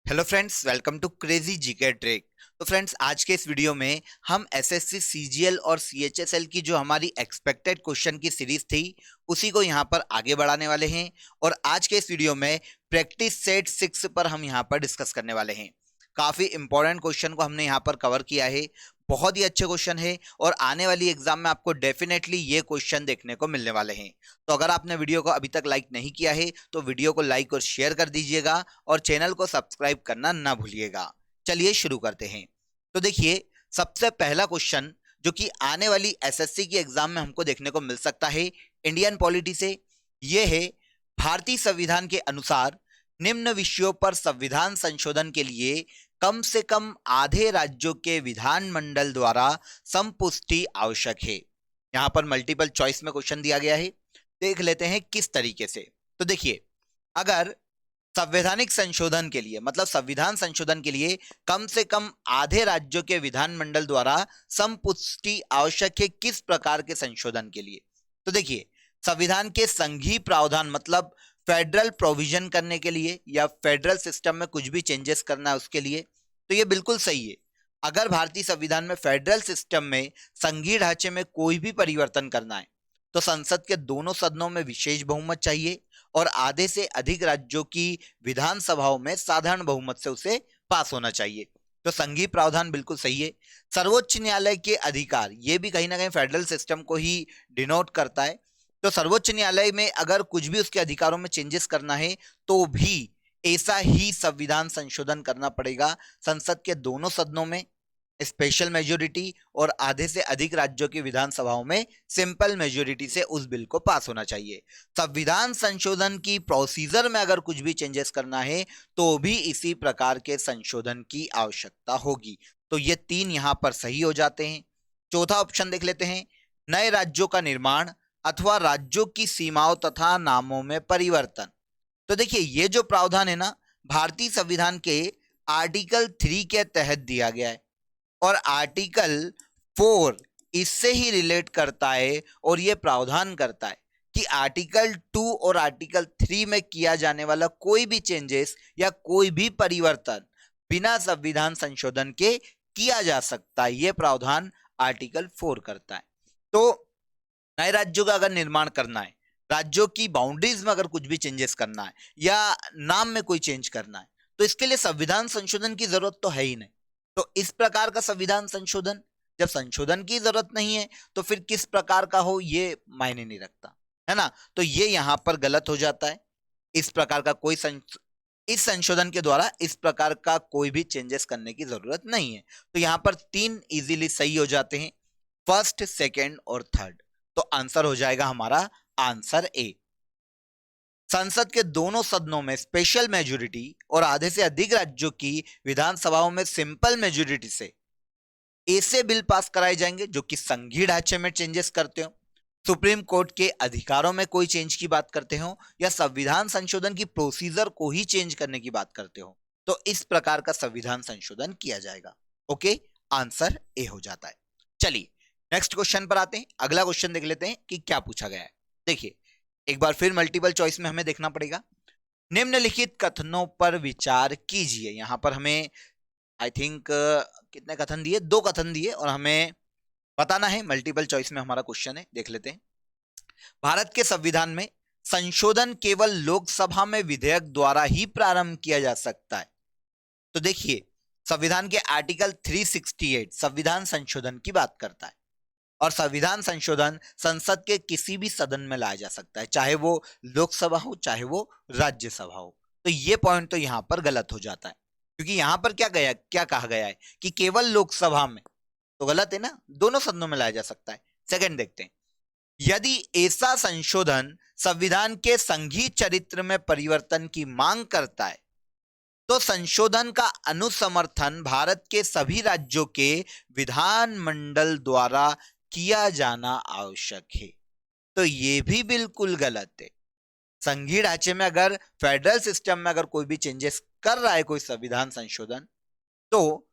Hello friends, welcome to crazy GK trick. तो friends, आज के इस वीडियो में हम एसएससी सीजीएल और सीएचएसएल की जो हमारी एक्सपेक्टेड क्वेश्चन की सीरीज थी उसी को यहाँ पर आगे बढ़ाने वाले हैं। और आज के इस वीडियो में प्रैक्टिस सेट 6 पर हम यहाँ पर डिस्कस करने वाले हैं। काफी इंपॉर्टेंट क्वेश्चन को हमने यहाँ पर कवर किया है। बहुत ही अच्छे क्वेश्चन है और आने वाली एग्जाम में आपको डेफिनेटली ये क्वेश्चन देखने को मिलने वाले हैं। तो अगर आपने वीडियो को अभी तक लाइक नहीं किया है तो वीडियो को लाइक और शेयर कर दीजिएगा और चैनल को सब्सक्राइब करना ना भूलिएगा। चलिए शुरू करते हैं। तो देखिए, सबसे पहला क्वेश्चन जो कि आने वाली एसएससी की एग्जाम में हमको देखने को मिल सकता है इंडियन पॉलिटी से, ये है भारतीय संविधान के अनुसार निम्न विषयों पर संविधान संशोधन के लिए कम से कम आधे राज्यों के विधानमंडल द्वारा संपुष्टि आवश्यक है। यहां पर मल्टीपल चॉइस में क्वेश्चन दिया गया है, देख लेते हैं किस तरीके से। तो देखिए, अगर संवैधानिक संशोधन के लिए मतलब संविधान संशोधन के लिए कम से कम आधे राज्यों के विधानमंडल द्वारा संपुष्टि आवश्यक है, किस प्रकार के संशोधन के लिए? तो देखिए, संविधान के संघीय प्रावधान मतलब फेडरल प्रोविजन करने के लिए या फेडरल सिस्टम में कुछ भी चेंजेस करना है उसके लिए, तो ये बिल्कुल सही है। अगर भारतीय संविधान में फेडरल सिस्टम में संघीय ढांचे में कोई भी परिवर्तन करना है तो संसद के दोनों सदनों में विशेष बहुमत चाहिए और आधे से अधिक राज्यों की विधानसभाओं में साधारण बहुमत से उसे पास होना चाहिए। तो संघीय प्रावधान बिल्कुल सही है। सर्वोच्च न्यायालय के अधिकार, ये भी कहीं ना कहीं फेडरल सिस्टम को ही डिनोट करता है। तो सर्वोच्च न्यायालय में अगर कुछ भी उसके अधिकारों में चेंजेस करना है तो भी ऐसा ही संविधान संशोधन करना पड़ेगा। संसद के दोनों सदनों में स्पेशल मेजोरिटी और आधे से अधिक राज्यों की विधानसभाओं में सिंपल मेजोरिटी से उस बिल को पास होना चाहिए। संविधान संशोधन की प्रोसीजर में अगर कुछ भी चेंजेस करना है तो भी इसी प्रकार के संशोधन की आवश्यकता होगी। तो ये तीन यहां पर सही हो जाते हैं। चौथा ऑप्शन देख लेते हैं, नए राज्यों का निर्माण अथवा राज्यों की सीमाओं तथा नामों में परिवर्तन। तो देखिए, ये जो प्रावधान है ना, भारतीय संविधान के आर्टिकल 3 के तहत दिया गया है और आर्टिकल 4 इससे ही रिलेट करता है और यह प्रावधान करता है कि आर्टिकल 2 और आर्टिकल 3 में किया जाने वाला कोई भी चेंजेस या कोई भी परिवर्तन बिना संविधान संशोधन के किया जा सकता है। यह प्रावधान आर्टिकल 4 करता है। तो नए राज्यों का अगर निर्माण करना है, राज्यों की बाउंड्रीज में अगर कुछ भी चेंजेस करना है या नाम में कोई चेंज करना है तो इसके लिए संविधान संशोधन की जरूरत तो है ही नहीं। तो इस प्रकार का संविधान संशोधन, जब संशोधन की जरूरत नहीं है तो फिर किस प्रकार का हो ये मायने नहीं रखता, है ना। तो ये यहां पर गलत हो जाता है। इस प्रकार का कोई इस संशोधन के द्वारा इस प्रकार का कोई भी चेंजेस करने की जरूरत नहीं है। तो यहां पर तीन इजीली सही हो जाते हैं, फर्स्ट, सेकेंड और थर्ड। तो आंसर हो जाएगा हमारा आंसर ए। संसद के दोनों सदनों में स्पेशल मेजोरिटी और आधे से अधिक राज्यों की विधानसभाओं में सिंपल मेजोरिटी से ऐसे बिल पास कराए जाएंगे जो कि संघीय ढांचे में चेंजेस करते हो, सुप्रीम कोर्ट के अधिकारों में कोई चेंज की बात करते हो या संविधान संशोधन की प्रोसीजर को ही चेंज करने की बात करते हो, तो इस प्रकार का संविधान संशोधन किया जाएगा। ओके, आंसर ए हो जाता है। चलिए नेक्स्ट क्वेश्चन पर आते हैं। अगला क्वेश्चन देख लेते हैं कि क्या पूछा गया है। देखिए, एक बार फिर मल्टीपल चॉइस में हमें देखना पड़ेगा। निम्नलिखित कथनों पर विचार कीजिए। यहां पर हमें आई थिंक कितने कथन दिए, 2 कथन दिए और हमें बताना है। मल्टीपल चॉइस में हमारा क्वेश्चन है, देख लेते हैं। भारत के संविधान में संशोधन केवल लोकसभा में विधेयक द्वारा ही प्रारंभ किया जा सकता है। तो देखिए, संविधान के आर्टिकल 368 संविधान संशोधन की बात करता है और संविधान संशोधन संसद के किसी भी सदन में लाया जा सकता है, चाहे वो लोकसभा हो चाहे वो राज्यसभा हो। तो ये पॉइंट तो यहां पर गलत हो जाता है क्योंकि यहां पर क्या कहा गया है कि केवल लोकसभा में, तो गलत है ना, दोनों सदनों में लाया जा सकता है। सेकंड देखते हैं, यदि ऐसा संशोधन संविधान के संघीय चरित्र में परिवर्तन की मांग करता है तो संशोधन का अनुसमर्थन भारत के सभी राज्यों के विधानमंडल द्वारा किया जाना आवश्यक है। तो ये भी बिल्कुल गलत है। संघीय ढांचे में अगर फेडरल सिस्टम में अगर कोई भी चेंजेस कर रहा है कोई संविधान संशोधन, तो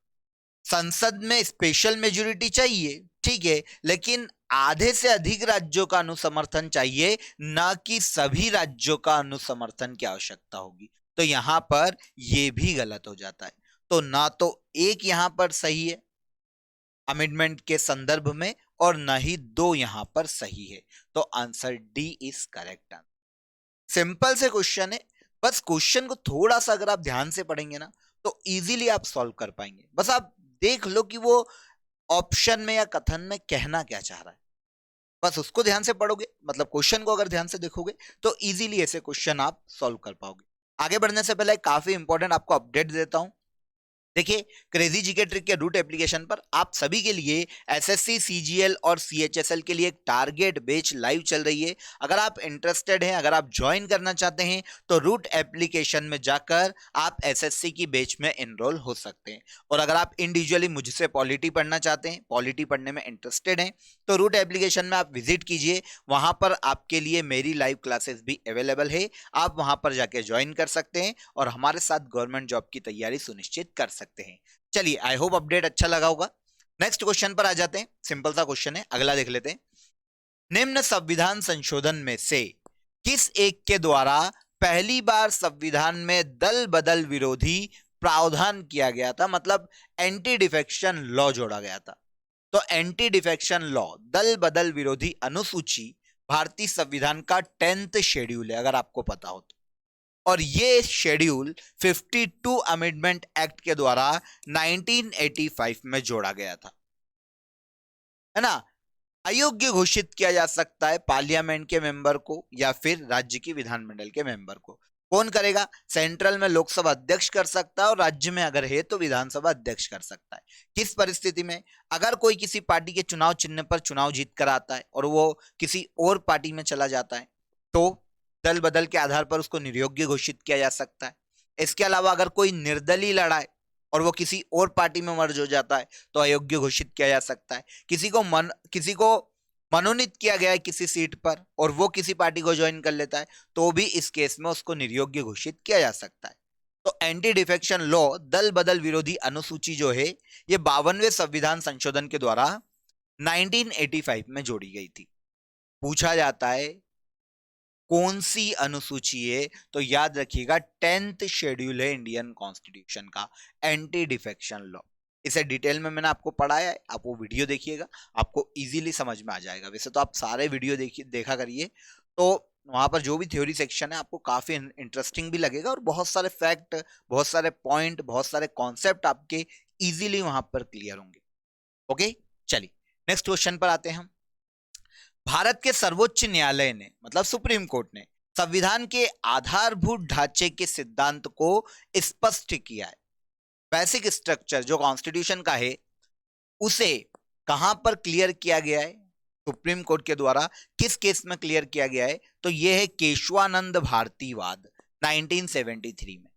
संसद में स्पेशल मेजोरिटी चाहिए, ठीक है, लेकिन आधे से अधिक राज्यों का अनुसमर्थन चाहिए, ना कि सभी राज्यों का अनुसमर्थन की आवश्यकता होगी। तो यहां पर ये भी गलत हो जाता है। तो ना तो एक यहां पर सही है अमेंडमेंट के संदर्भ में और ना ही दो यहां पर सही है। तो answer D is correct answer. Simple से क्वेश्चन है, बस क्वेश्चन को थोड़ा सा अगर आप ध्यान से पढ़ेंगे ना तो इजीली आप सॉल्व कर पाएंगे। बस आप देख लो कि वो ऑप्शन में या कथन में कहना क्या चाह रहा है, बस उसको ध्यान से पढ़ोगे, मतलब क्वेश्चन को अगर ध्यान से देखोगे तो इजीली ऐसे क्वेश्चन आप सॉल्व कर पाओगे। आगे बढ़ने से पहले काफी इंपॉर्टेंट आपको अपडेट देता हूं। देखिए, क्रेजी जीके ट्रिक के रूट एप्लीकेशन पर आप सभी के लिए एसएससी सीजीएल और सीएचएसएल के लिए एक टारगेट बैच लाइव चल रही है। अगर आप इंटरेस्टेड हैं, अगर आप ज्वाइन करना चाहते हैं तो रूट एप्लीकेशन में जाकर आप एसएससी की बैच में एनरोल हो सकते हैं। और अगर आप इंडिविजुअली मुझसे पॉलिटी पढ़ना चाहते हैं, पॉलिटी पढ़ने में इंटरेस्टेड हैं, तो रूट एप्लीकेशन में आप विजिट कीजिए। वहां पर आपके लिए मेरी लाइव क्लासेस भी अवेलेबल है, आप वहां पर जाके ज्वाइन कर सकते हैं और हमारे साथ गवर्नमेंट जॉब की तैयारी सुनिश्चित कर सकते हैं। चलिए, आई होप अपडेट अच्छा लगा होगा। नेक्स्ट क्वेश्चन पर आ जाते हैं। सिंपल सा क्वेश्चन है, अगला देख लेते हैं। निम्न संविधान संशोधन में से किस एक के द्वारा पहली बार संविधान में दल बदल विरोधी प्रावधान किया गया था, मतलब एंटी डिफेक्शन लॉ जोड़ा गया था? तो एंटी डिफेक्शन लॉ, दल बदल विरोधी अनुसूची भारतीय संविधान का 10th शेड्यूल है, अगर आपको पता हो तो। और ये शेड्यूल 52 अमेंडमेंट एक्ट के द्वारा 1985 में जोड़ा गया था, है ना। अयोग्य घोषित किया जा सकता है पार्लियामेंट के मेंबर को या फिर राज्य की विधानमंडल के मेंबर को। कौन करेगा? सेंट्रल में लोकसभा अध्यक्ष कर सकता है और राज्य में अगर है तो विधानसभा अध्यक्ष कर सकता है। किस परिस्थिति में? अगर कोई किसी पार्टी के चुनाव चिन्ह पर चुनाव जीत कर आता है और वो किसी और पार्टी में चला जाता है तो दल बदल के आधार पर उसको निर्योग्य घोषित किया जा सकता है। इसके अलावा अगर कोई निर्दलीय लड़ा है और वो किसी और पार्टी में मर्ज हो जाता है तो अयोग्य घोषित किया जा सकता है। किसी को मनोनीत किया गया है किसी सीट पर और वो किसी पार्टी को ज्वाइन कर लेता है तो भी इस केस में उसको निर्योग्य घोषित किया जा सकता है। तो एंटी डिफेक्शन लॉ, दल बदल विरोधी अनुसूची जो है, ये 52वें संविधान संशोधन के द्वारा 1985 में जोड़ी गई थी। पूछा जाता है कौन सी अनुसूची है, तो याद रखिएगा 10th शेड्यूल है इंडियन कॉन्स्टिट्यूशन का, एंटी डिफेक्शन लॉ। इसे डिटेल में मैंने आपको पढ़ाया है, आप वो वीडियो देखिएगा, आपको इजीली समझ में आ जाएगा। वैसे तो आप सारे वीडियो देखा करिए, तो वहां पर जो भी थ्योरी सेक्शन है आपको काफी इंटरेस्टिंग भी लगेगा और बहुत सारे फैक्ट, बहुत सारे पॉइंट, बहुत सारे कॉन्सेप्ट आपके इजीली वहां पर क्लियर होंगे। ओके, चलिए नेक्स्ट क्वेश्चन पर आते हैं हम। भारत के सर्वोच्च न्यायालय ने, मतलब सुप्रीम कोर्ट ने, संविधान के आधारभूत ढांचे के सिद्धांत को स्पष्ट किया है। बेसिक स्ट्रक्चर जो कॉन्स्टिट्यूशन का है उसे कहां पर क्लियर किया गया है? सुप्रीम कोर्ट के द्वारा किस केस में क्लियर किया गया है? तो यह है केशवानंद भारती वाद, 1973 में।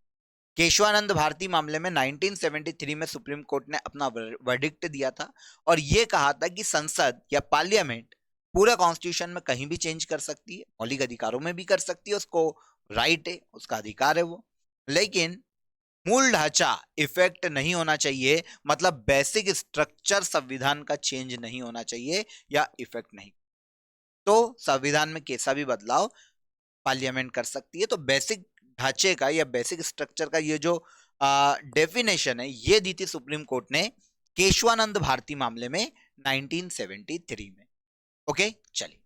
केशवानंद भारती मामले में 1973 में सुप्रीम कोर्ट ने अपना वर्डिक्ट दिया था और यह कहा था कि संसद या पार्लियामेंट पूरा कॉन्स्टिट्यूशन में कहीं भी चेंज कर सकती है, मौलिक अधिकारों में भी कर सकती है, उसको राइट है, उसका अधिकार है वो, लेकिन मूल ढांचा इफेक्ट नहीं होना चाहिए, मतलब बेसिक स्ट्रक्चर संविधान का चेंज नहीं होना चाहिए या इफेक्ट नहीं। तो संविधान में कैसा भी बदलाव पार्लियामेंट कर सकती है। तो बेसिक ढांचे का या बेसिक स्ट्रक्चर का ये जो डेफिनेशन है ये दी थी सुप्रीम कोर्ट ने केशवानंद भारती मामले में 1973 में। ओके, चलिए,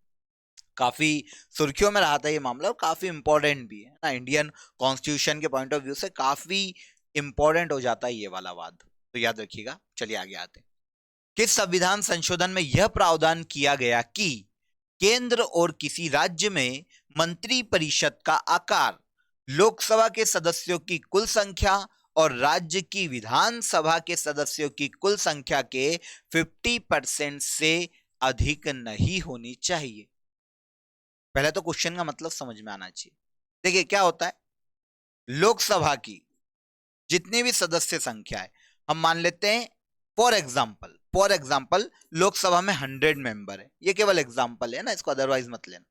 काफी सुर्खियों में रहा था ये मामला और काफी इंपॉर्टेंट भी है ना, इंडियन कॉन्स्टिट्यूशन के पॉइंट ऑफ व्यू से काफी इंपॉर्टेंट हो जाता है ये वाला वाद, तो याद रखिएगा। चलिए आगे आते हैं। किस संविधान संशोधन में यह प्रावधान किया गया कि केंद्र और किसी राज्य में मंत्री परिषद का आकार लोकसभा के सदस्यों की कुल संख्या और राज्य की विधानसभा के सदस्यों की कुल संख्या के 50% से अधिक नहीं होनी चाहिए? पहले तो क्वेश्चन का मतलब समझ में आना चाहिए। देखिए क्या होता है, लोकसभा की जितनी भी सदस्य संख्या है, हम मान लेते हैं फॉर एग्जाम्पल लोकसभा में 100 मेंबर है, ये केवल एग्जाम्पल है ना, इसको अदरवाइज मत लेना।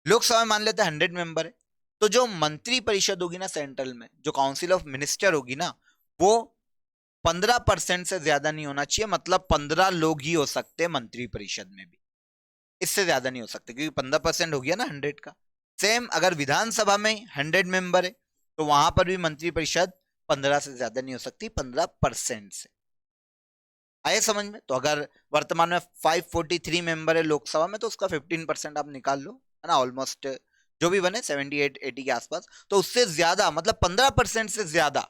लोकसभा में मान लेते हैं 100 मेंबर है, तो जो मंत्री परिषद होगी ना सेंट्रल में, जो काउंसिल ऑफ मिनिस्टर होगी ना, वो 15% से ज्यादा नहीं होना चाहिए, मतलब 15 लोग ही हो सकते हैं मंत्री परिषद में भी, इससे ज्यादा नहीं हो सकते, क्योंकि 15% हो गया ना 100 का। सेम अगर विधानसभा में 100 मेंबर है तो वहां पर भी मंत्रिपरिषद 15 से ज्यादा नहीं हो सकती, 15% से। आए समझ में? तो अगर वर्तमान में 543 मेंबर है लोकसभा में, तो उसका 15% आप निकाल लो, है ना, ऑलमोस्ट जो भी बने 78 80 के आसपास। तो उससे ज्यादा मतलब 15% से ज्यादा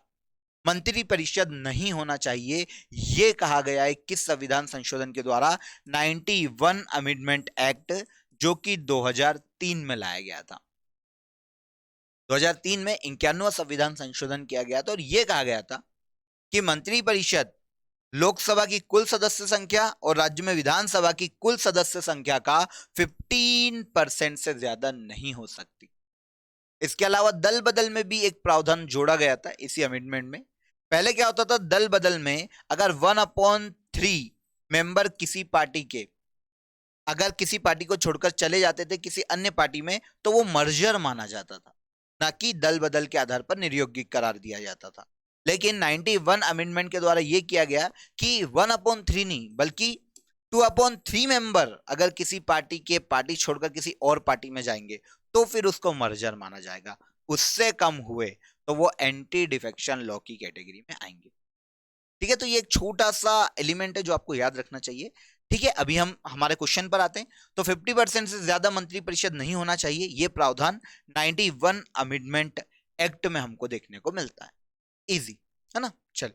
मंत्री परिषद नहीं होना चाहिए, यह कहा गया है किस संविधान संशोधन के द्वारा? 91 अमेंडमेंट एक्ट, जो कि 2003 में लाया गया था। 2003 में 91वां संविधान संशोधन किया गया था और यह कहा गया था कि मंत्री परिषद लोकसभा की कुल सदस्य संख्या और राज्य में विधानसभा की कुल सदस्य संख्या का 15% से ज्यादा नहीं हो सकती। इसके अलावा दल बदल में भी एक प्रावधान जोड़ा गया था इसी अमेंडमेंट में। पहले क्या होता था, दल बदल में अगर 1/3 मेंबर किसी पार्टी के अगर किसी पार्टी को छोड़कर चले जाते थे किसी अन्य पार्टी में, तो वो मर्जर माना जाता था, ना कि दल बदल के आधार पर निर्योग्य करार दिया जाता था। लेकिन 91 अमेंडमेंट के द्वारा यह किया गया कि 1/3 नहीं बल्कि 2/3 मेंबर अगर किसी पार्टी छोड़कर किसी और पार्टी में जाएंगे तो फिर उसको मर्जर माना जाएगा। उससे कम हुए तो वो एंटी डिफेक्शन लॉ की कैटेगरी में आएंगे। ठीक है, तो ये एक छोटा सा एलिमेंट है जो आपको याद रखना चाहिए। ठीक है, अभी हम हमारे क्वेश्चन पर आते हैं। तो 50% से ज्यादा मंत्री परिषद नहीं होना चाहिए, यह प्रावधान 91 अमेंडमेंट एक्ट में हमको देखने को मिलता है। इजी है ना? चल,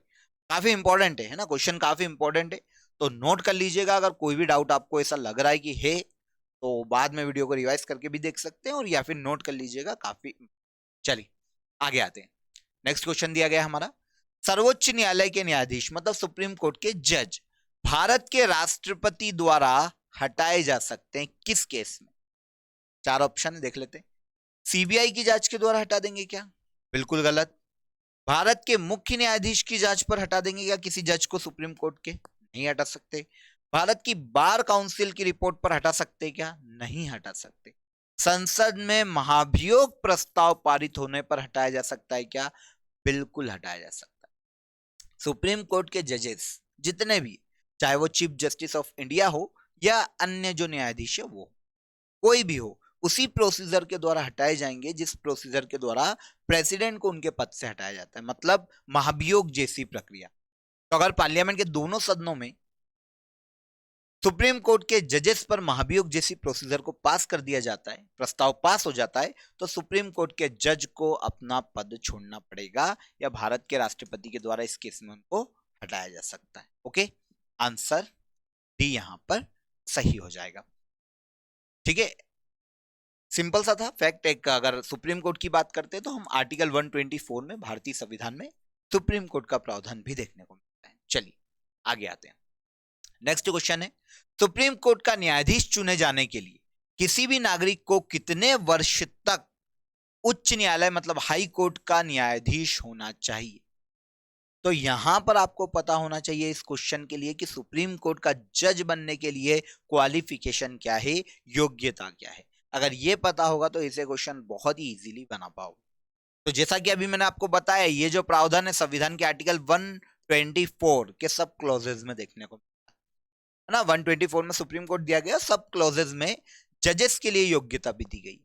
काफी इंपॉर्टेंट है ना, क्वेश्चन काफी इंपॉर्टेंट है, तो नोट कर लीजिएगा। अगर कोई भी डाउट आपको ऐसा लग रहा है कि है, तो बाद में वीडियो को रिवाइज करके भी देख सकते हैं, और या फिर नोट कर लीजिएगा काफी। चलिए आगे आते हैं। नेक्स्ट क्वेश्चन दिया गया हमारा, सर्वोच्च न्यायालय के न्यायाधीश मतलब सुप्रीम कोर्ट के जज भारत के राष्ट्रपति द्वारा हटाए जा सकते हैं किस केस में? 4 ऑप्शन देख लेते हैं। सीबीआई की जांच के द्वारा हटा देंगे क्या? बिल्कुल गलत। भारत के मुख्य न्यायाधीश की जांच पर हटा देंगे क्या किसी जज को सुप्रीम कोर्ट के? नहीं हटा सकते। भारत की बार काउंसिल की रिपोर्ट पर हटा सकते क्या? नहीं हटा सकते। संसद में महाभियोग प्रस्ताव पारित होने पर हटाया जा सकता है क्या? बिल्कुल हटाया जा सकता है। सुप्रीम कोर्ट के जजेस जितने भी, चाहे वो चीफ जस्टिस ऑफ इंडिया हो या अन्य जो न्यायाधीश है वो कोई भी हो, उसी प्रोसीजर के द्वारा हटाए जाएंगे जिस प्रोसीजर के द्वारा प्रेसिडेंट को उनके पद से हटाया जाता है, मतलब महाभियोग जैसी प्रक्रिया। तो अगर पार्लियामेंट के दोनों सदनों में सुप्रीम कोर्ट के जजेस पर महाभियोग जैसी प्रोसीजर को पास कर दिया जाता है, प्रस्ताव पास हो जाता है, तो सुप्रीम कोर्ट के जज को अपना पद छोड़ना पड़ेगा या भारत के राष्ट्रपति के द्वारा इस केस में उनको हटाया जा सकता है। ओके, आंसर डी यहां पर सही हो जाएगा। ठीक है, सिंपल सा था फैक्ट। एक अगर सुप्रीम कोर्ट की बात करते हैं तो हम आर्टिकल 124 में भारतीय संविधान में सुप्रीम कोर्ट का प्रावधान भी देखने को मिलता है। चलिए आगे आते हैं। नेक्स्ट क्वेश्चन है, सुप्रीम कोर्ट का न्यायाधीश चुने जाने के लिए किसी भी नागरिक को कितने वर्ष तक उच्च न्यायालय मतलब हाई कोर्ट का न्यायाधीश होना चाहिए? तो यहां पर आपको पता होना चाहिए इस क्वेश्चन के लिए कि सुप्रीम कोर्ट का जज बनने के लिए क्वालिफिकेशन क्या है, योग्यता क्या है। अगर ये पता होगा तो इसे क्वेश्चन बहुत ही इजीली बना पाओगे। तो जैसा कि अभी मैंने आपको बताया, ये जो प्रावधान है संविधान के आर्टिकल 124 के सब क्लॉजेज में देखने को है ना। 124 में सुप्रीम कोर्ट दिया गया, सब क्लॉजेज में जजेस के लिए योग्यता भी दी गई।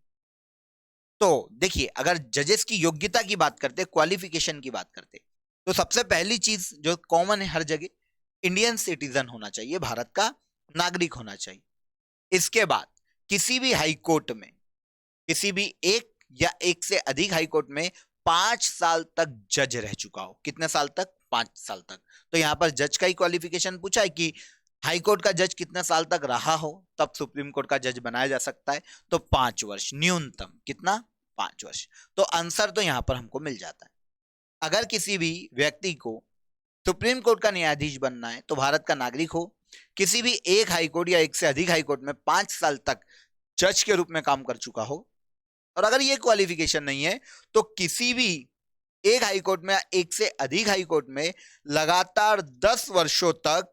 तो देखिए, अगर जजेस की योग्यता की बात करते, क्वालिफिकेशन की बात करते, तो सबसे पहली चीज जो कॉमन है हर जगह, इंडियन सिटीजन होना चाहिए, भारत का नागरिक होना चाहिए। इसके बाद किसी भी हाई कोर्ट में, किसी भी एक या एक से अधिक हाई कोर्ट में 5 साल तक जज रह चुका हो। कितने साल तक? 5 साल तक। तो यहां पर जज का ही क्वालिफिकेशन पूछा है कि हाई कोर्ट का जज कितने साल तक रहा हो तब सुप्रीम कोर्ट का जज बनाया जा सकता है। तो 5 वर्ष न्यूनतम। कितना? 5 वर्ष। तो आंसर तो यहां पर हमको मिल जाता है। अगर किसी भी व्यक्ति को सुप्रीम कोर्ट का न्यायाधीश बनना है तो भारत का नागरिक हो, किसी भी एक हाई कोर्ट या एक से अधिक हाई कोर्ट में 5 साल तक जज के रूप में काम कर चुका हो, और अगर ये क्वालिफिकेशन नहीं है तो किसी भी एक हाई कोर्ट में या एक से अधिक हाई कोर्ट में लगातार 10 वर्षों तक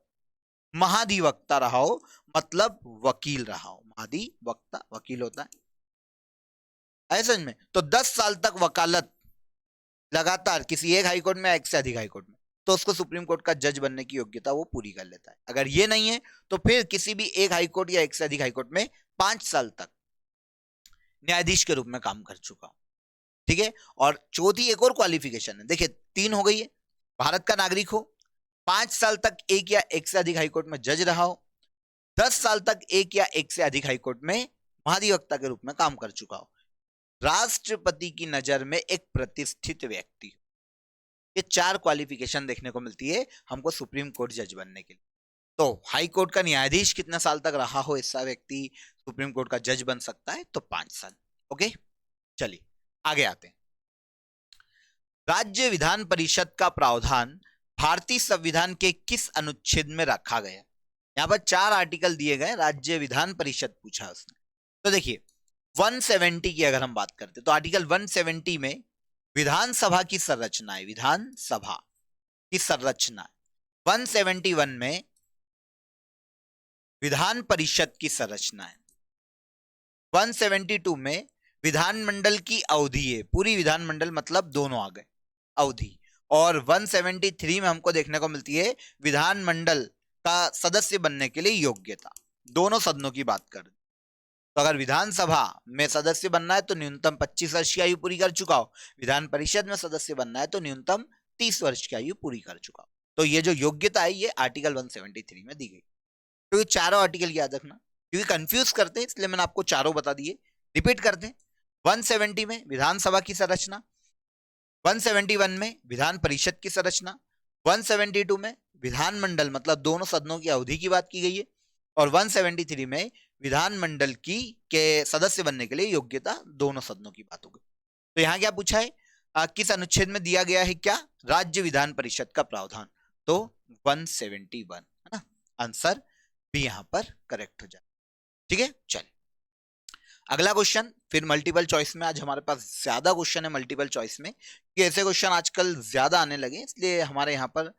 महाधिवक्ता रहा हो, मतलब वकील रहा हो। महाधिवक्ता वकील होता है, ऐसा में तो 10 साल तक वकालत लगातार किसी एक हाई कोर्ट में, एक से अधिक हाई कोर्ट में, तो उसको सुप्रीम कोर्ट का जज बनने की योग्यता वो पूरी कर लेता है। अगर ये नहीं है तो फिर किसी भी एक हाई कोर्ट या एक से अधिक हाई कोर्ट में 5 साल तक न्यायाधीश के रूप में काम कर चुका हूं। ठीक है। और चौथी एक और क्वालिफिकेशन है, देखिए 3 हो गई है, भारत का नागरिक हो, 5 साल तक एक या एक से अधिक हाईकोर्ट में जज रहा हो, 10 साल तक एक या एक से अधिक हाईकोर्ट में महाधिवक्ता के रूप में काम कर चुका हो, राष्ट्रपति की नजर में एक प्रतिष्ठित व्यक्ति। ये 4 क्वालिफिकेशन देखने को मिलती है हमको सुप्रीम कोर्ट जज बनने के लिए। तो हाई कोर्ट का न्यायाधीश कितने साल तक रहा हो ऐसा व्यक्ति सुप्रीम कोर्ट का जज बन सकता है, तो 5 साल। ओके, चलिए आगे आते हैं। राज्य विधान परिषद का प्रावधान भारतीय संविधान के किस अनुच्छेद में रखा गया? यहां पर 4 आर्टिकल दिए गए, राज्य विधान परिषद पूछा उसने। तो देखिए 170 की अगर हम बात करते तो आर्टिकल 170 में विधानसभा की संरचना है, विधानसभा की संरचना। 171 में विधान परिषद की संरचना है, 172 में विधानमंडल की अवधि है, पूरी विधानमंडल मतलब दोनों आ गए अवधि, और 173 में हमको देखने को मिलती है विधानमंडल का सदस्य बनने के लिए योग्यता। दोनों सदनों की बात कर, तो अगर विधानसभा में सदस्य बनना है तो न्यूनतम 25 वर्ष की आयु पूरी कर चुका हो, विधान परिषद में सदस्य बनना है तो न्यूनतम 30 वर्ष की आयु पूरी कर चुका हो। तो ये जो योग्यता है ये आर्टिकल 173 में दी गई। तो ये चारों आर्टिकल याद रखना, क्योंकि कंफ्यूज करते हैं इसलिए मैंने आपको चारों बता दिए। रिपीट करते हैं, 170 में विधानसभा की संरचना, 171 में विधान परिषद की संरचना, 172 में विधानमंडल मतलब दोनों सदनों की अवधि की बात की गई है, और 173 में विधानमंडल की के सदस्य बनने के लिए योग्यता दोनों सदनों की बात हो गई। तो यहां क्या पूछा है, किस अनुच्छेद में दिया गया है क्या? राज्य विधान परिषद का प्रावधान, तो 171 है ना, आंसर भी यहां पर करेक्ट हो जाए। ठीक है, चलिए अगला क्वेश्चन, फिर मल्टीपल चॉइस में। आज हमारे पास ज्यादा क्वेश्चन है मल्टीपल चॉइस में, कि ऐसे क्वेश्चन आजकल ज्यादा आने लगे इसलिए हमारे यहाँ पर,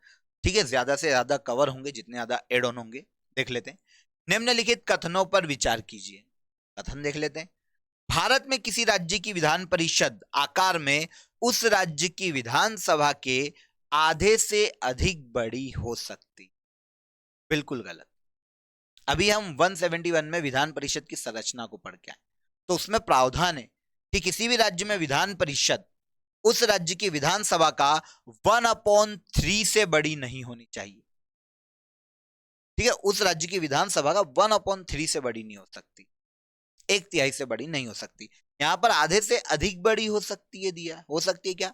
ठीक है, ज्यादा से ज्यादा कवर होंगे जितने ज्यादा एड ऑन होंगे। देख लेते हैं, निम्नलिखित कथनों पर विचार कीजिए। कथन देख लेते हैं, भारत में किसी राज्य की विधान परिषद आकार में उस राज्य की विधानसभा के आधे से अधिक बड़ी हो सकती। बिल्कुल गलत। अभी हम 171 में विधान परिषद की संरचना को पढ़ के आए, तो उसमें प्रावधान है कि किसी भी राज्य में विधान परिषद उस राज्य की विधानसभा का 1/3 से बड़ी नहीं होनी चाहिए। ठीक है, उस राज्य की विधानसभा का 1/3 से बड़ी नहीं हो सकती, 1/3 से बड़ी नहीं हो सकती। यहां पर आधे से अधिक बड़ी हो सकती है दिया, हो सकती है क्या?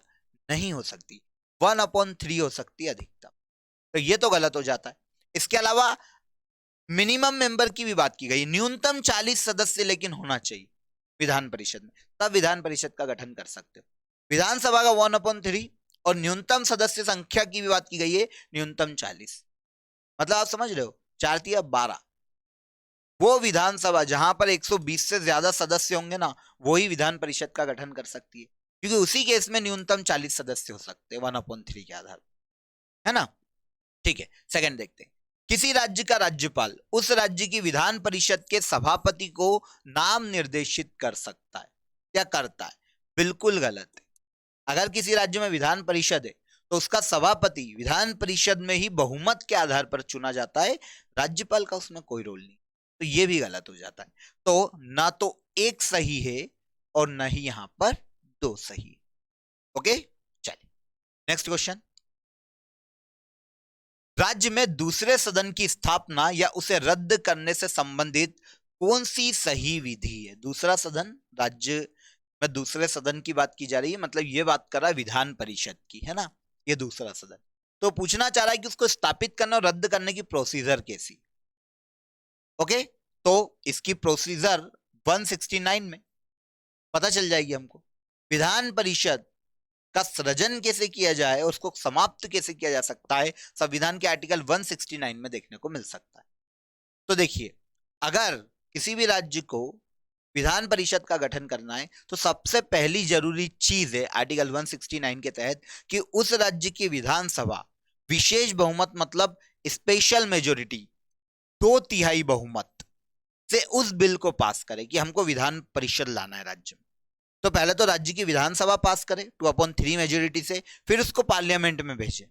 नहीं हो सकती, 1/3 हो सकती है अधिकतम। तो ये तो गलत हो जाता है। इसके अलावा मिनिमम मेंबर की भी बात की गई, न्यूनतम 40 सदस्य लेकिन होना चाहिए विधान परिषद में, तब विधान परिषद का गठन कर सकते हो। विधानसभा का 1/3 और न्यूनतम सदस्य संख्या की भी बात की गई है, न्यूनतम 40। मतलब आप समझ रहे हो, 4 × 12, वो विधानसभा जहां पर 120 से ज्यादा सदस्य होंगे ना, वही विधान परिषद का गठन कर सकती है, क्योंकि उसी केस में न्यूनतम 40 सदस्य हो सकते हैं 1/3 के आधार, है ना। ठीक है, सेकंड देखते हैं, किसी राज्य का राज्यपाल उस राज्य की विधान परिषद के सभापति को नाम निर्देशित कर सकता है या करता है? बिल्कुल गलत है। अगर किसी राज्य में विधान परिषद है तो उसका सभापति विधान परिषद में ही बहुमत के आधार पर चुना जाता है, राज्यपाल का उसमें कोई रोल नहीं। तो यह भी गलत हो जाता है। तो ना तो एक सही है और ना ही यहां पर 2 सही है। ओके, चलिए नेक्स्ट क्वेश्चन, राज्य में दूसरे सदन की स्थापना या उसे रद्द करने से संबंधित कौन सी सही विधि है? दूसरा सदन, राज्य में दूसरे सदन की बात की जा रही है, मतलब ये बात कर रहा है विधान परिषद की, है ना, ये दूसरा सदन। तो पूछना चाह रहा है कि उसको स्थापित करने और रद्द करने की प्रोसीजर कैसी? ओके, तो इसकी प्रोसीजर 169 में पता चल जाएगी हमको। विधान परिषद का सृजन कैसे किया जाए और उसको समाप्त कैसे किया जा सकता है, संविधान के आर्टिकल 169 में देखने को मिल सकता है। तो देखिए, अगर किसी भी राज्य को विधान परिषद का गठन करना है तो सबसे पहली जरूरी चीज है आर्टिकल 169 के तहत कि उस राज्य की विधानसभा विशेष बहुमत मतलब स्पेशल मेजोरिटी 2/3 बहुमत से उस बिल को पास करे कि हमको विधान परिषद लाना है राज्य में। तो पहले तो राज्य की विधानसभा पास करे 2/3 मेजोरिटी से, फिर उसको पार्लियामेंट में भेजे,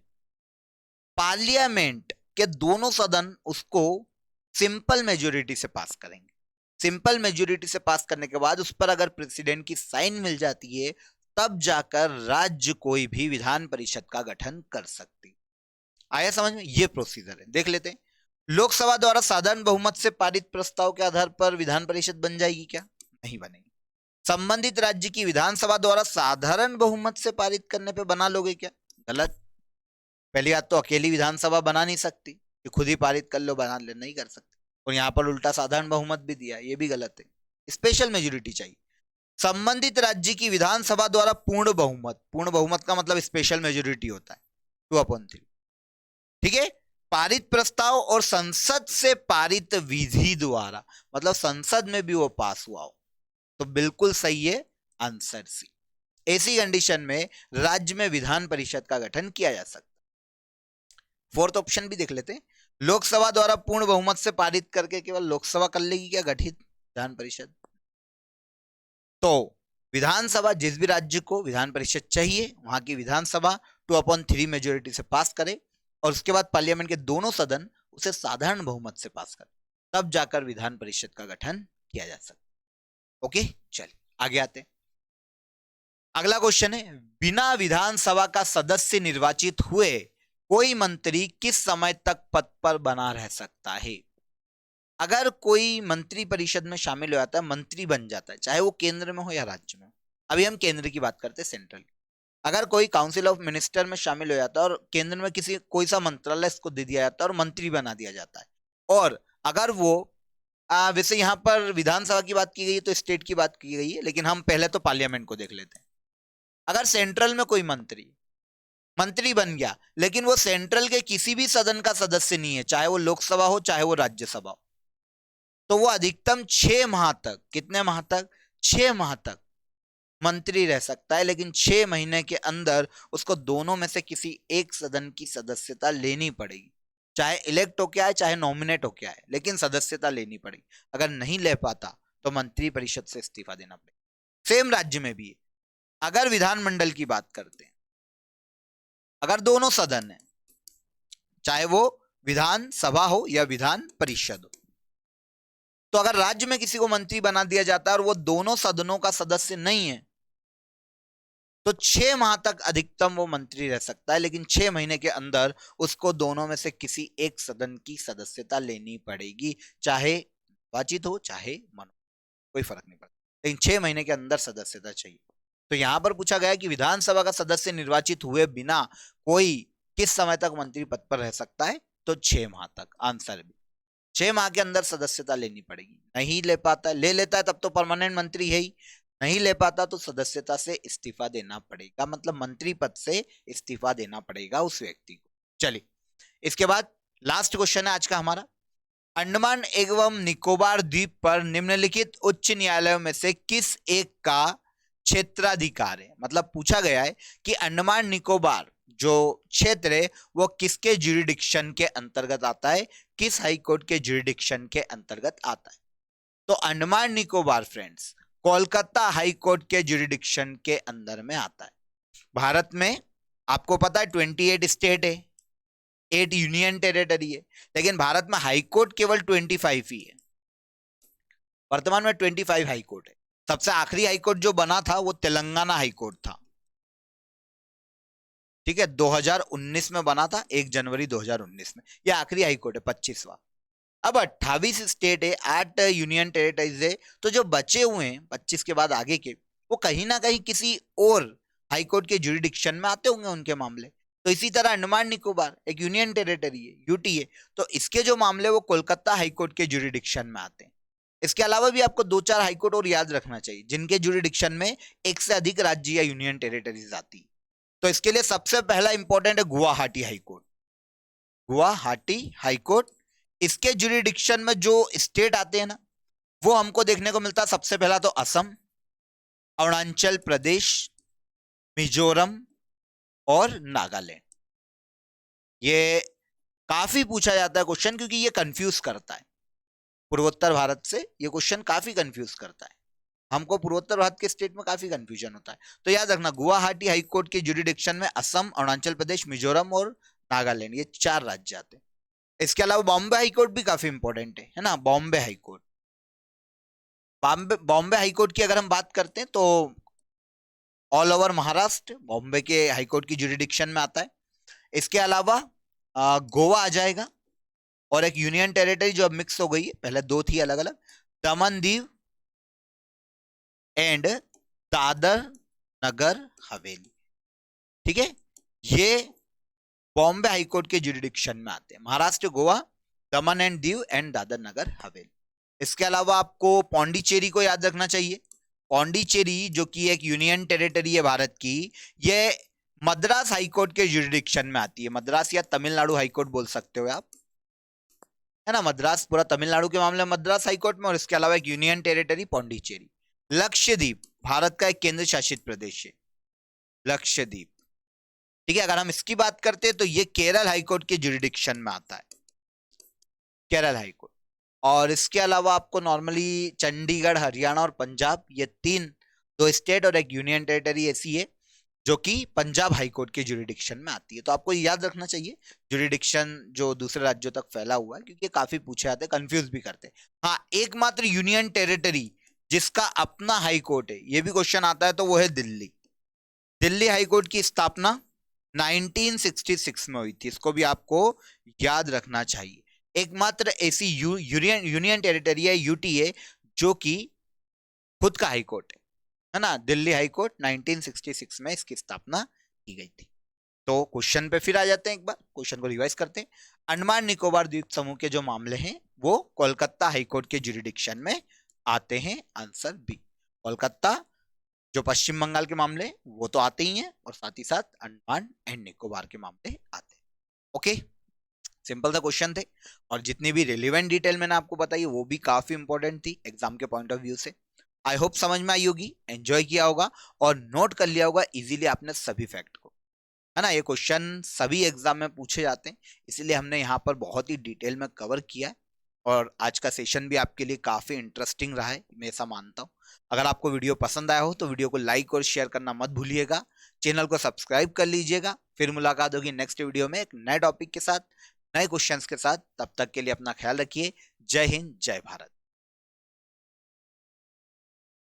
पार्लियामेंट के दोनों सदन उसको सिंपल मेजोरिटी से पास करेंगे। सिंपल मेजोरिटी से पास करने के बाद उस पर अगर प्रेसिडेंट की साइन मिल जाती है तब जाकर राज्य कोई भी विधान परिषद का गठन कर सकती। आया समझ में? ये प्रोसीजर है, देख लेते हैं। लोकसभा द्वारा साधारण बहुमत से पारित प्रस्ताव के आधार पर विधान परिषद बन जाएगी क्या? नहीं बनेगी। संबंधित राज्य की विधानसभा द्वारा साधारण बहुमत से पारित करने पे बना लोगे क्या? गलत। पहली बात तो अकेली विधानसभा बना नहीं सकती कि खुद ही पारित कर लो, बना ले, नहीं कर सकते। और यहाँ पर उल्टा साधारण बहुमत भी दिया, ये भी गलत है। स्पेशल मेजोरिटी चाहिए। संबंधित राज्य की विधानसभा द्वारा पूर्ण बहुमत, पूर्ण बहुमत का मतलब स्पेशल मेजोरिटी होता है, 2/3। ठीक है। पारित प्रस्ताव और संसद से पारित विधि द्वारा, मतलब संसद में भी वो पास हुआ हो, तो बिल्कुल सही है आंसर सी। ऐसी कंडीशन में राज्य में विधान परिषद का गठन किया जा सकता। फोर्थ ऑप्शन भी देख लेते हैं। लोकसभा द्वारा पूर्ण बहुमत से पारित करके केवल लोकसभा कर लेगी क्या गठित विधान परिषद? तो विधानसभा, जिस भी राज्य को विधान परिषद चाहिए, वहां की विधानसभा 2/3 मेजोरिटी से पास करे, और उसके बाद पार्लियामेंट के दोनों सदन उसे साधारण बहुमत से पास करे, तब जाकर विधान परिषद का गठन किया जा सकता। ओके, चलिए आगे आते हैं। अगला क्वेश्चन है, बिना विधानसभा का सदस्य निर्वाचित हुए कोई मंत्री किस समय तक पद पर बना रह सकता है? अगर कोई मंत्री परिषद में शामिल हो जाता है, मंत्री बन जाता है, चाहे वो केंद्र में हो या राज्य में हो, अभी हम केंद्र की बात करते हैं, सेंट्रल। अगर कोई काउंसिल ऑफ मिनिस्टर में शामिल हो जाता है और केंद्र में किसी कोई सा मंत्रालय इसको दे दिया जाता है और मंत्री बना दिया जाता है, और अगर वो वैसे यहाँ पर विधानसभा की बात की गई है तो स्टेट की बात की गई है, लेकिन हम पहले तो पार्लियामेंट को देख लेते हैं। अगर सेंट्रल में कोई मंत्री बन गया, लेकिन वो सेंट्रल के किसी भी सदन का सदस्य नहीं है, चाहे वो लोकसभा हो चाहे वो राज्यसभा हो, तो वो अधिकतम 6 माह तक, कितने माह तक? 6 माह तक मंत्री रह सकता है, लेकिन 6 महीने के अंदर उसको दोनों में से किसी एक सदन की सदस्यता लेनी पड़ेगी, चाहे इलेक्ट होके आए चाहे नॉमिनेट होके आए, लेकिन सदस्यता लेनी पड़ेगी। अगर नहीं ले पाता तो मंत्री परिषद से इस्तीफा देना पड़ेगा। सेम राज्य में भी है। अगर विधानमंडल की बात करते हैं, अगर दोनों सदन है, चाहे वो विधानसभा हो या विधान परिषद हो, तो अगर राज्य में किसी को मंत्री बना दिया जाता है और वो दोनों सदनों का सदस्य नहीं है, तो 6 माह तक अधिकतम वो मंत्री रह सकता है, लेकिन 6 महीने के अंदर उसको दोनों में से किसी एक सदन की सदस्यता लेनी पड़ेगी, चाहे निर्वाचित हो चाहे मनो, कोई फर्क नहीं पड़ता, लेकिन 6 महीने के अंदर सदस्यता चाहिए। तो यहां पर पूछा गया कि विधानसभा का सदस्य निर्वाचित हुए बिना कोई किस समय तक मंत्री पद पर रह सकता है? तो 6 माह तक। आंसर भी 6 माह के अंदर सदस्यता लेनी पड़ेगी। नहीं ले पाता है, ले लेता है तब तो परमानेंट मंत्री है ही, नहीं ले पाता तो सदस्यता से इस्तीफा देना पड़ेगा, मतलब मंत्री पद से इस्तीफा देना पड़ेगा उस व्यक्ति को। चलिए, इसके बाद लास्ट क्वेश्चन है आज का हमारा। अंडमान एवं निकोबार द्वीप पर निम्नलिखित उच्च न्यायालयों में से किस एक का क्षेत्राधिकार है? मतलब पूछा गया है कि अंडमान निकोबार जो क्षेत्र है वो किसके ज्यूरिडिक्शन के अंतर्गत आता है, किस हाईकोर्ट के ज्यूरिडिक्शन के अंतर्गत आता है? तो अंडमान निकोबार फ्रेंड्स कोलकाता हाईकोर्ट के ज्यूरिडिक्शन के अंदर में आता है। भारत में आपको पता है 28 स्टेट है, 8 यूनियन टेरिटरी है, लेकिन भारत में हाईकोर्ट केवल 25 ही है। वर्तमान में 25 हाईकोर्ट है। सबसे आखिरी हाईकोर्ट जो बना था वो तेलंगाना हाईकोर्ट था, ठीक है, 2019 में बना था, 1 जनवरी 2019 में। यह आखिरी हाईकोर्ट है, 25वां। अब 28 स्टेट है, 8 यूनियन टेरिटरीज है, तो जो बचे हुए हैं 25 के बाद आगे के, वो कहीं ना कहीं किसी और हाईकोर्ट के ज्यूरिडिक्शन में आते होंगे उनके मामले। तो इसी तरह अंडमान निकोबार एक यूनियन टेरिटरी है, यूटी है, तो इसके जो मामले वो कोलकाता हाईकोर्ट के ज्यूरिडिक्शन में आते हैं। इसके अलावा भी आपको 2-4 हाईकोर्ट और याद रखना चाहिए जिनके ज्यूरिडिक्शन में एक से अधिक राज्य या यूनियन टेरिटरीज आती। तो इसके लिए सबसे पहला इंपॉर्टेंट है गुवाहाटी हाईकोर्ट। गुवाहाटी हाईकोर्ट, इसके ज्यूरिडिक्शन में जो स्टेट आते हैं ना, वो हमको देखने को मिलता है सबसे पहला तो असम, अरुणाचल प्रदेश, मिजोरम और नागालैंड। ये काफी पूछा जाता है क्वेश्चन, क्योंकि ये कंफ्यूज करता है पूर्वोत्तर भारत से। ये क्वेश्चन काफी कंफ्यूज करता है हमको, पूर्वोत्तर भारत के स्टेट में काफी कंफ्यूजन होता है। तो याद रखना, गुवाहाटी हाईकोर्ट के ज्यूरिडिक्शन में असम, अरुणाचल प्रदेश, मिजोरम और नागालैंड, ये 4 राज्य आते हैं। इसके अलावा बॉम्बे हाईकोर्ट भी काफी इंपॉर्टेंट है ना, बॉम्बे हाईकोर्ट। बॉम्बे हाईकोर्ट की अगर हम बात करते हैं तो ऑल ओवर महाराष्ट्र, बॉम्बे के हाईकोर्ट की जुरिडिक्शन में आता है। इसके अलावा गोवा आ जाएगा, और एक यूनियन टेरिटरी जो अब मिक्स हो गई है, पहले दो थी अलग अलग, दमन दीव एंड दादर नगर हवेली। ठीक है, ये बॉम्बे हाईकोर्ट के जुरिडिक्शन में आते हैं, महाराष्ट्र, गोवा, दमन एंड दीव एंड दादर नगर हवेली। इसके अलावा आपको पौंडीचेरी को याद रखना चाहिए। पौंडीचेरी जो कि एक यूनियन टेरिटरी है भारत की, ये मद्रास हाईकोर्ट के जुरिडिक्शन में आती है। मद्रास या तमिलनाडु हाईकोर्ट बोल सकते हो आप, है ना, मद्रास पूरा तमिलनाडु के मामले में मद्रास हाईकोर्ट में, और इसके अलावा एक यूनियन टेरिटरी पौंडीचेरी। लक्षद्वीप भारत का एक केंद्र शासित प्रदेश है, लक्षद्वीप। ठीक है, अगर हम इसकी बात करते हैं तो ये केरल हाईकोर्ट के जुरिडिक्शन में आता है, केरल हाईकोर्ट। और इसके अलावा आपको नॉर्मली चंडीगढ़, हरियाणा और पंजाब, ये तीन, दो स्टेट और एक यूनियन टेरिटरी ऐसी है जो कि पंजाब हाईकोर्ट के जुरिडिक्शन में आती है। तो आपको याद रखना चाहिए जुरिडिक्शन जो दूसरे राज्यों तक फैला हुआ है, क्योंकि काफी पूछे जाते हैं, कंफ्यूज भी करते हैं। हाँ, एकमात्र यूनियन टेरिटरी जिसका अपना हाईकोर्ट है, ये भी क्वेश्चन आता है, तो वो है दिल्ली। दिल्ली हाईकोर्ट की स्थापना 1966 में हुई थी, इसको भी आपको याद रखना चाहिए। एकमात्र ऐसी यूनियन टेरिटरी है, यूटीए, जो कि खुद का हाईकोर्ट है ना, दिल्ली हाईकोर्ट 1966 में इसकी स्थापना की गई थी। तो क्वेश्चन पे फिर आ जाते हैं, एक बार क्वेश्चन को रिवाइज करते हैं। अंडमान निकोबार द्वीप समूह के जो मामले हैं वो कोलकाता हाईकोर्ट के जुरिडिक्शन में आते हैं, आंसर बी। कोलकाता, जो पश्चिम बंगाल के मामले वो तो आते ही हैं, और साथ ही साथ अंडमान एंड निकोबार के मामले आते हैं। ओके, सिंपल सा क्वेश्चन थे, और जितनी भी रिलेवेंट डिटेल मैंने आपको बताई वो भी काफी इंपॉर्टेंट थी एग्जाम के पॉइंट ऑफ व्यू से। आई होप समझ में आई होगी, एंजॉय किया होगा और नोट कर लिया होगा इजीली आपने सभी फैक्ट को, है ना। ये क्वेश्चन सभी एग्जाम में पूछे जाते हैं, इसीलिए हमने यहाँ पर बहुत ही डिटेल में कवर किया है, और आज का सेशन भी आपके लिए काफी इंटरेस्टिंग रहा है, मैं ऐसा मानता हूँ। अगर आपको वीडियो पसंद आया हो तो वीडियो को लाइक और शेयर करना मत भूलिएगा, चैनल को सब्सक्राइब कर लीजिएगा। फिर मुलाकात होगी नेक्स्ट वीडियो में एक नए टॉपिक के साथ, नए क्वेश्चंस के साथ। तब तक के लिए अपना ख्याल रखिए। जय हिंद, जय भारत।